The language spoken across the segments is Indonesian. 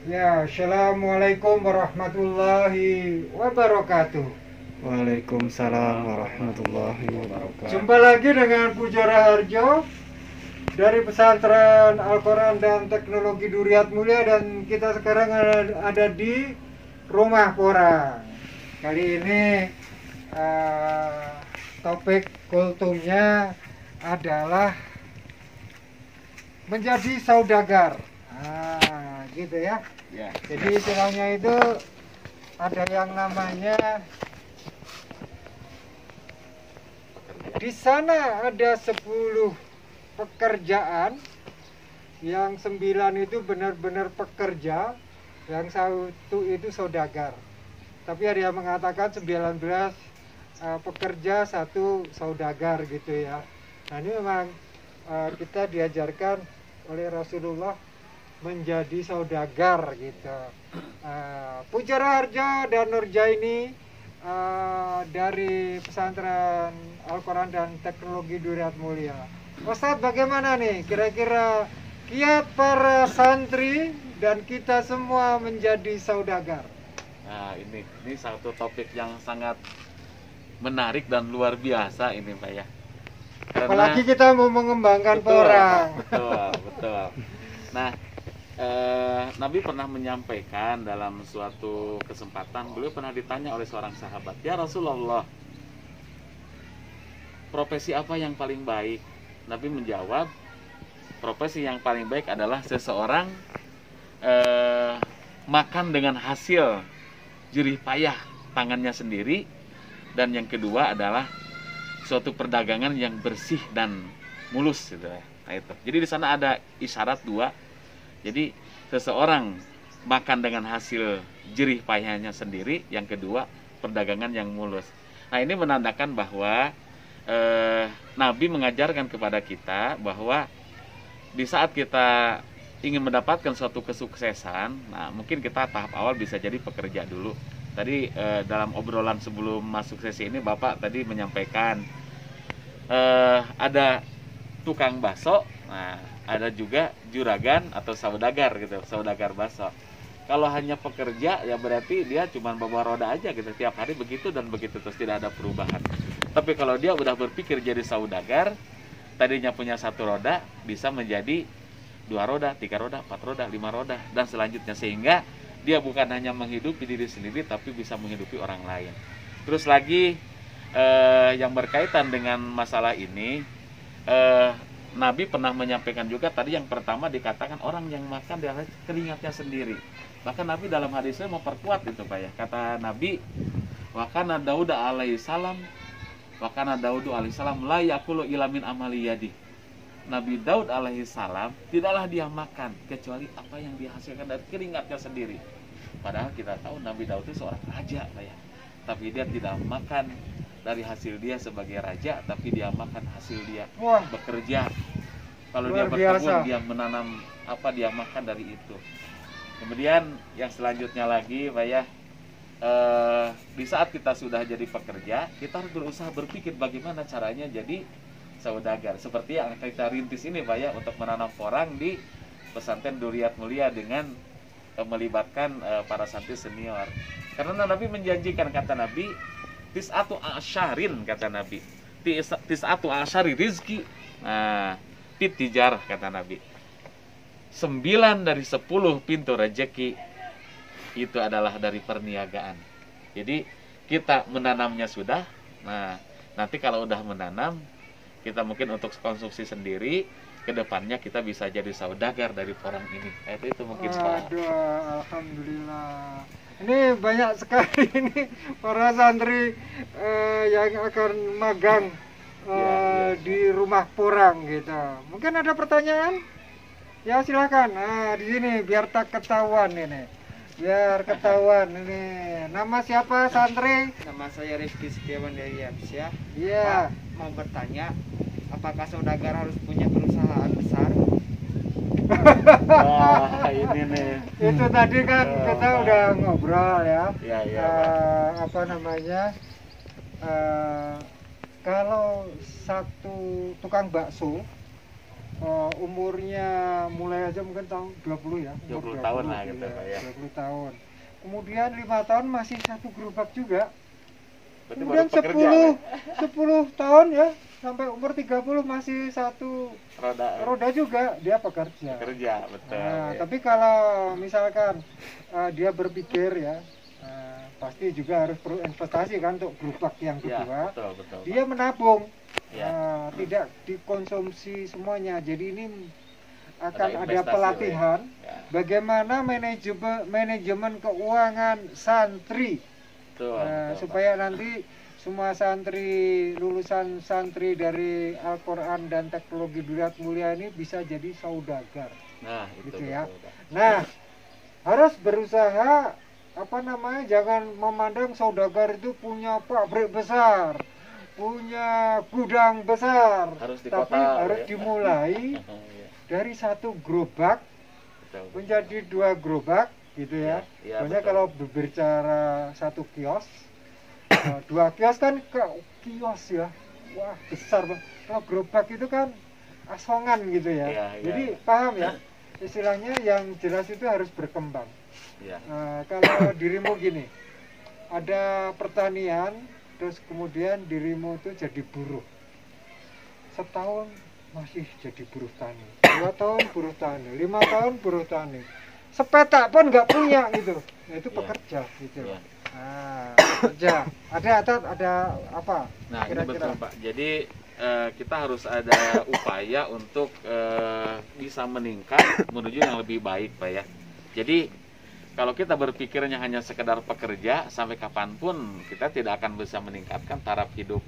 Ya, Assalamualaikum warahmatullahi wabarakatuh. Waalaikumsalam warahmatullahi wabarakatuh. Jumpa lagi dengan Pujara Harjo dari Pesantren Al-Quran dan Teknologi Duriat Mulia, dan kita sekarang ada di Rumah Porang. Kali ini topik kultumnya adalah menjadi saudagar. Gitu ya. Ya. Jadi istilahnya itu ada yang namanya, di sana ada 10 pekerjaan, yang 9 itu benar-benar pekerja, yang satu itu saudagar. Tapi ada yang mengatakan 19 pekerja, satu saudagar gitu ya. Nah ini memang kita diajarkan oleh Rasulullah menjadi saudagar gitu. Pujara Harjo dan Nurjaini dari Pesantren Al-Quran dan Teknologi Duriat Mulia. Ustadz, bagaimana nih kira-kira kiat para santri dan kita semua menjadi saudagar? Nah, ini satu topik yang sangat menarik dan luar biasa ini, Pak ya. Apalagi kita mau mengembangkan orang. Betul. Nah, Nabi pernah menyampaikan dalam suatu kesempatan, beliau pernah ditanya oleh seorang sahabat, "Ya Rasulullah, profesi apa yang paling baik?" Nabi menjawab, profesi yang paling baik adalah seseorang makan dengan hasil jerih payah tangannya sendiri, dan yang kedua adalah suatu perdagangan yang bersih dan mulus gitu ya. Nah, itu. Jadi di sana ada isyarat dua. Jadi seseorang makan dengan hasil jerih payahnya sendiri, yang kedua perdagangan yang mulus. Nah, ini menandakan bahwa Nabi mengajarkan kepada kita bahwa di saat kita ingin mendapatkan suatu kesuksesan, nah mungkin kita tahap awal bisa jadi pekerja dulu. Tadi dalam obrolan sebelum masuk sesi ini Bapak tadi menyampaikan ada tukang bakso, nah ada juga juragan atau saudagar gitu, saudagar bakso. Kalau hanya pekerja ya berarti dia cuma bawa roda aja gitu, tiap hari begitu dan begitu terus, tidak ada perubahan. Tapi kalau dia udah berpikir jadi saudagar, tadinya punya satu roda bisa menjadi 2 roda, 3 roda, 4 roda, 5 roda dan selanjutnya, sehingga dia bukan hanya menghidupi diri sendiri tapi bisa menghidupi orang lain. Terus lagi yang berkaitan dengan masalah ini, Nabi pernah menyampaikan juga tadi, yang pertama dikatakan orang yang makan dari keringatnya sendiri. Bahkan Nabi dalam hadisnya memperkuat itu, Pak ya. Kata Nabi, wa kana Daud alaihi salam la yakulu illa min amali yadi. Nabi Daud alaihi salam tidaklah dia makan kecuali apa yang dihasilkan dari keringatnya sendiri. Padahal kita tahu Nabi Daud itu seorang raja, Pak ya. Tapi dia tidak makan dari hasil dia sebagai raja, tapi dia makan hasil dia bekerja. Kalau dia berkebun, dia menanam apa, dia makan dari itu. Kemudian yang selanjutnya lagi, Pak ya, di saat kita sudah jadi pekerja, kita harus berusaha berpikir bagaimana caranya jadi saudagar. Seperti yang kita rintis ini, Pak ya, untuk menanam porang di Pesantren Duriat Mulia dengan melibatkan para santri senior. Karena Nabi menjanjikan, kata Nabi, tis'atu asyarin, kata Nabi, tis'atu asyari rizki, nah tijarah, kata Nabi, 9 dari 10 pintu rezeki itu adalah dari perniagaan. Jadi kita menanamnya sudah, nah nanti kalau udah menanam, kita mungkin untuk konsumsi sendiri, kedepannya kita bisa jadi saudagar dari porang ini. Itu mungkin. Aduh, alhamdulillah. Ini banyak sekali ini para santri yang akan magang di rumah porang gitu. Mungkin ada pertanyaan? Ya silakan. Nah, di sini biar tak ketahuan ini. Biar ketahuan ini. Nama siapa santri? Nama saya Rizky Setiawan dari Absya. Iya. Mau bertanya, apakah saudagar harus punya perusahaan besar? Wah, ini nih. Itu tadi kan kita udah ngobrol ya. Iya. Apa namanya? Kalau satu tukang bakso umurnya mulai aja mungkin tahun 20 ya, 20 tahun lah gitu, ya, Pak, ya. 20 tahun. Kemudian 5 tahun masih satu gerobak juga. Berarti Kemudian baru pekerja, 10 tahun ya, sampai umur 30 masih satu Pak. roda juga, dia pekerja. Kerja, betul. Nah, ya. tapi kalau misalkan dia berpikir ya, pasti juga harus perlu investasi kan untuk gerobak yang Ya, kedua. betul, betul. Pak. Dia menabung, Ya. tidak dikonsumsi semuanya. Jadi ini akan ada investasi, pelatihan ya. bagaimana manajemen keuangan santri. Betul, Nah, betul, supaya nanti semua santri, lulusan santri dari Al-Quran dan teknologi Duriat Mulia ini bisa jadi saudagar. Pak. Nah, itu Gitu betul, ya. Pak. Nah, harus berusaha jangan memandang saudagar itu punya pabrik besar, punya gudang besar, Harus di tapi kota, harus ya. dimulai Iya, dari satu gerobak betul, betul. menjadi 2 gerobak gitu ya. Iya, Soalnya betul. kalau berbicara satu kios, 2 kios kan kios ya, wah besar banget. Kalau gerobak itu kan asongan gitu ya. Iya, iya. Jadi paham ya, istilahnya yang jelas itu harus berkembang. Iya. Kalau dirimu gini, ada pertanian, terus kemudian dirimu itu jadi buruh, setahun masih jadi buruh tani, 2 tahun buruh tani, 5 tahun buruh tani, sepetak pun nggak punya gitu. Nah, itu Iya. pekerja gitu. Iya. Pekerja. Ada apa? Nah, ini Kira-kira. betul, Pak. Jadi kita harus ada upaya untuk bisa meningkat menuju yang lebih baik, Pak ya. Jadi kalau kita berpikirnya hanya sekedar pekerja, sampai kapanpun kita tidak akan bisa meningkatkan taraf hidup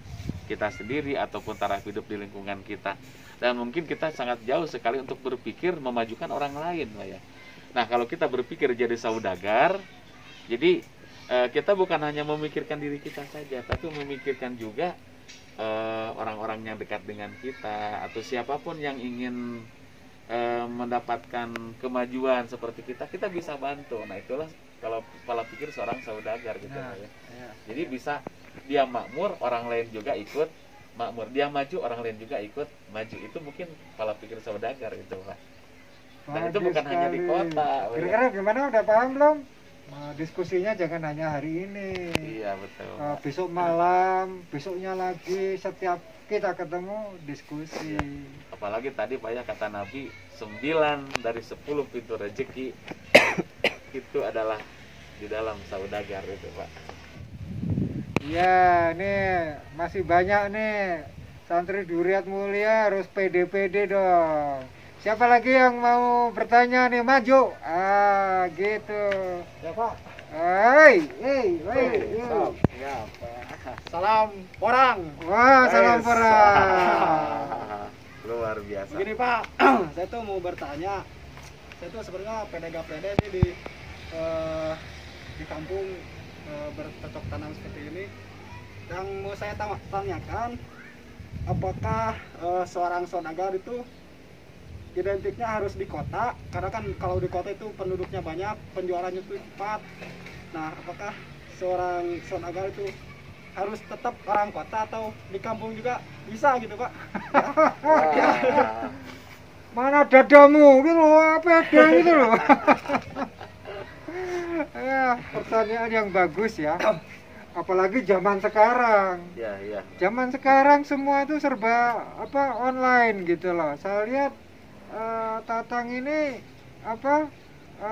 kita sendiri ataupun taraf hidup di lingkungan kita. Dan mungkin kita sangat jauh sekali untuk berpikir memajukan orang lain, Pak ya. Nah, kalau kita berpikir jadi saudagar, jadi kita bukan hanya memikirkan diri kita saja, tapi memikirkan juga orang-orang yang dekat dengan kita atau siapapun yang ingin mendapatkan kemajuan seperti kita bisa bantu. Nah, itulah kalau pola pikir seorang saudagar gitu, Nah, Pak ya. ya. Jadi bisa dia makmur, orang lain juga ikut makmur. Dia maju, orang lain juga ikut maju. Itu mungkin pola pikir saudagar itu, Pak. Dan itu Bagus bukan hanya di sekali. kota, Pak ya. Kira-kira gimana, udah paham belum? Diskusinya jangan hanya hari ini. Iya, betul, Pak. Besok malam, besoknya lagi, setiap kita ketemu diskusi. Apalagi tadi Pak ya, kata Nabi 9 dari 10 pintu rezeki itu adalah di dalam saudagar itu, Pak. Ya, nih masih banyak nih santri Duriat Mulia, harus pede-pede dong. Siapa lagi yang mau bertanya nih, maju. Gitu. Ya Pak. Hai, yuk. Ya, Pak. Salam orang. Wah, salam Yes. perang. Luar biasa. Begini Pak, saya tuh mau bertanya. Saya tuh sebenarnya pede sih di kampung bercocok tanam seperti ini. Yang mau saya tanyakan, apakah seorang saudagar itu identiknya harus di kota? Karena kan kalau di kota itu penduduknya banyak, penjualannya itu cepat. Nah, apakah seorang saudagar itu harus tetap orang kota atau di kampung juga bisa gitu, Pak? Wah. Mana dadamu gitu loh, pede gitu loh. Pertanyaan yang bagus ya. Apalagi zaman sekarang. Ya, ya. Zaman sekarang semua itu serba online gitu loh. Saya lihat Tatang ini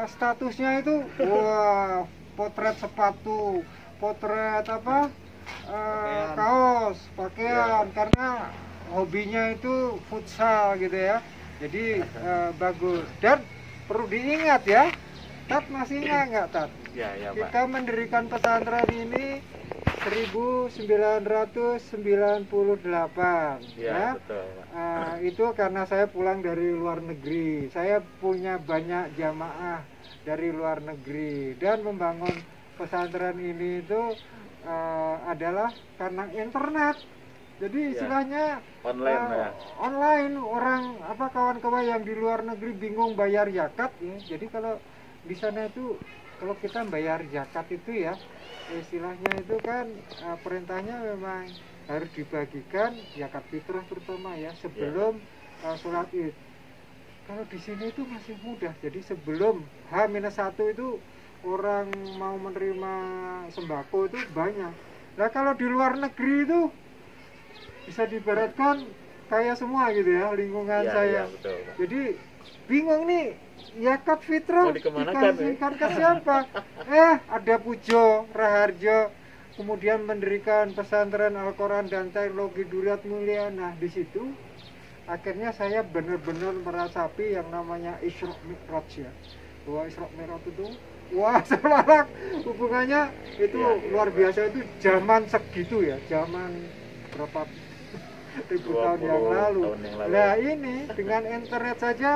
statusnya itu wah, potret sepatu, potret kaos, pakaian, karena hobinya itu futsal gitu ya. Jadi bagus. Dan perlu diingat ya, Tat masih ingat nggak, Tat? Ya, ya, Pak. Kita mendirikan pesantren ini 1998 Ya, betul, Pak. Itu karena saya pulang dari luar negeri. Saya punya banyak jamaah dari luar negeri, dan membangun pesantren ini itu adalah karena internet. Jadi Ya. istilahnya Online, ya. online. Orang kawan-kawan yang di luar negeri bingung bayar zakat ya. Jadi kalau di sana itu, kalau kita bayar zakat itu ya, istilahnya itu kan perintahnya memang harus dibagikan zakat fitrah terutama ya, sebelum sholat id. kalau di sini itu masih mudah. Jadi sebelum H-1 itu orang mau menerima sembako itu banyak. Nah kalau di luar negeri itu bisa diibaratkan kayak semua gitu ya lingkungan Iya, saya. iya, betul. Jadi bingung nih, zakat fitrah Mau dikemanakan, dikasihkan ke siapa? Ada Pujo Raharjo, kemudian mendirikan pesantren Al-Quran dan Teknologi Duriat Mulia. Nah di situ akhirnya saya benar-benar merasapi yang namanya Isra Mi'raj ya. Bahwa Isra Mi'raj itu wah semangat hubungannya itu Iya, luar iya. biasa. Itu zaman segitu ya, zaman berapa ribu tahun yang 20 lalu. tahun yang lalu. Nah ini dengan internet saja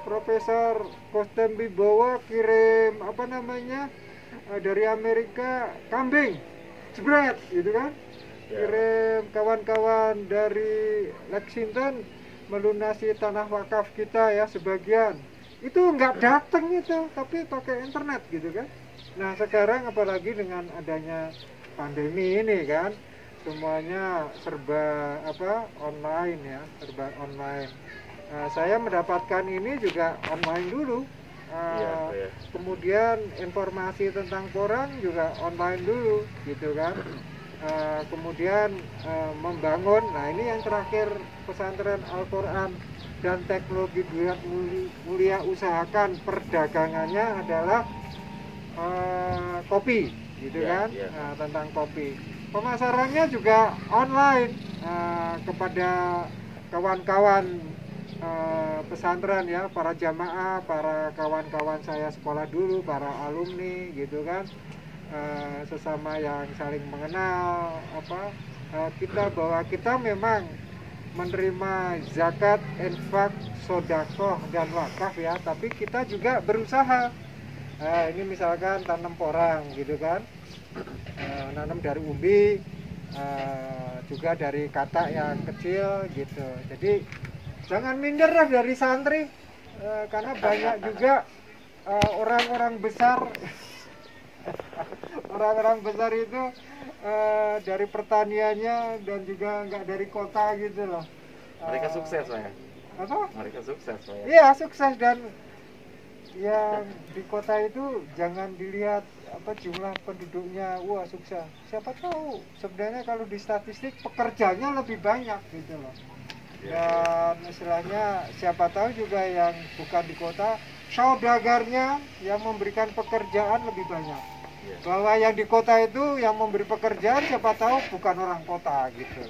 Profesor Kostem Wibowo kirim apa namanya dari Amerika kambing jebret gitu kan. Ya. Kirim kawan-kawan dari Lexington melunasi tanah wakaf kita ya sebagian. Itu nggak datang itu, tapi pakai internet gitu kan. Nah sekarang apalagi dengan adanya pandemi ini kan, semuanya serba online ya, serba online. Nah, saya mendapatkan ini juga online dulu. Iya, iya. Kemudian informasi tentang koran juga online dulu gitu kan. Kemudian membangun, nah ini yang terakhir pesantren Al-Quran dan Teknologi Duriat Mulia usahakan perdagangannya adalah kopi gitu Ya, kan. ya. Nah, tentang kopi pemasarannya juga online kepada kawan-kawan pesantren ya, para jamaah, para kawan-kawan saya sekolah dulu, para alumni gitu kan. Sesama yang saling mengenal kita bahwa kita memang menerima zakat, infak, sodakoh dan wakaf ya, tapi kita juga berusaha. Ini misalkan tanam porang gitu kan, nanam dari umbi, juga dari katak yang kecil gitu. Jadi jangan minder lah dari santri, karena banyak juga orang-orang besar orang-orang besar itu dari pertaniannya dan juga nggak dari kota gitu loh. Mereka sukses Pak ya. Apa? Mereka sukses Pak ya. Iya sukses, dan yang di kota itu jangan dilihat jumlah penduduknya wah sukses. Siapa tahu sebenarnya kalau di statistik pekerjanya lebih banyak gitu loh. Dan istilahnya siapa tahu juga yang bukan di kota saudagarnya yang memberikan pekerjaan lebih banyak. Bahwa yang di kota itu yang memberi pekerjaan siapa tahu bukan orang kota gitu.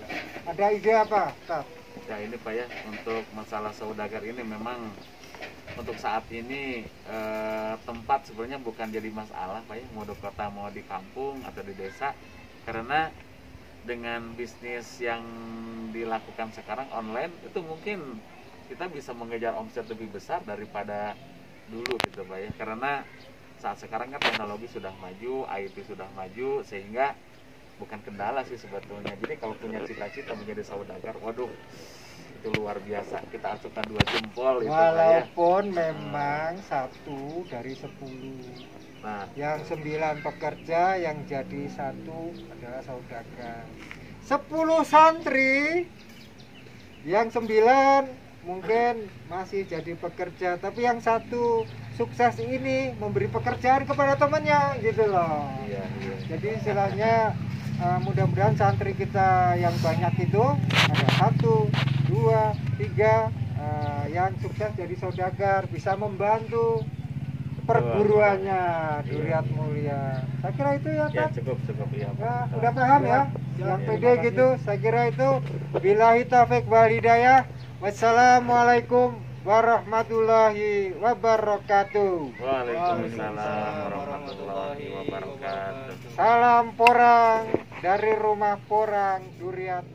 Ada ide apa, Tat? Ya ini Pak ya, untuk masalah saudagar ini memang untuk saat ini tempat sebenarnya bukan jadi masalah Pak ya, mau di kota mau di kampung atau di desa, karena dengan bisnis yang dilakukan sekarang online itu mungkin kita bisa mengejar omset lebih besar daripada dulu gitu Pak ya, karena saat sekarang kan teknologi sudah maju, IT sudah maju, sehingga bukan kendala sih sebetulnya. Jadi kalau punya cita-cita menjadi saudagar, waduh itu luar biasa, kita acungkan 2 jempol itu Pak ya. Walaupun memang 1 dari 10. Nah, yang 9 pekerja, yang jadi 1 adalah saudagar. 10 santri, yang 9 mungkin masih jadi pekerja, tapi yang 1 sukses ini memberi pekerjaan kepada temannya gitu loh. iya. Jadi istilahnya mudah-mudahan santri kita yang banyak itu ada 1, 2, 3 yang sukses jadi saudagar, bisa membantu perguruannya Duriat Mulia. Saya kira itu ya Ya Pak. cukup ya. Ya, udah paham ya? Yang pede terima kasih. gitu, saya kira itu. Billahi taufiq wal hidayah. Wassalamualaikum warahmatullahi wabarakatuh. Waalaikumsalam warahmatullahi wabarakatuh. Salam porang dari rumah porang Duriat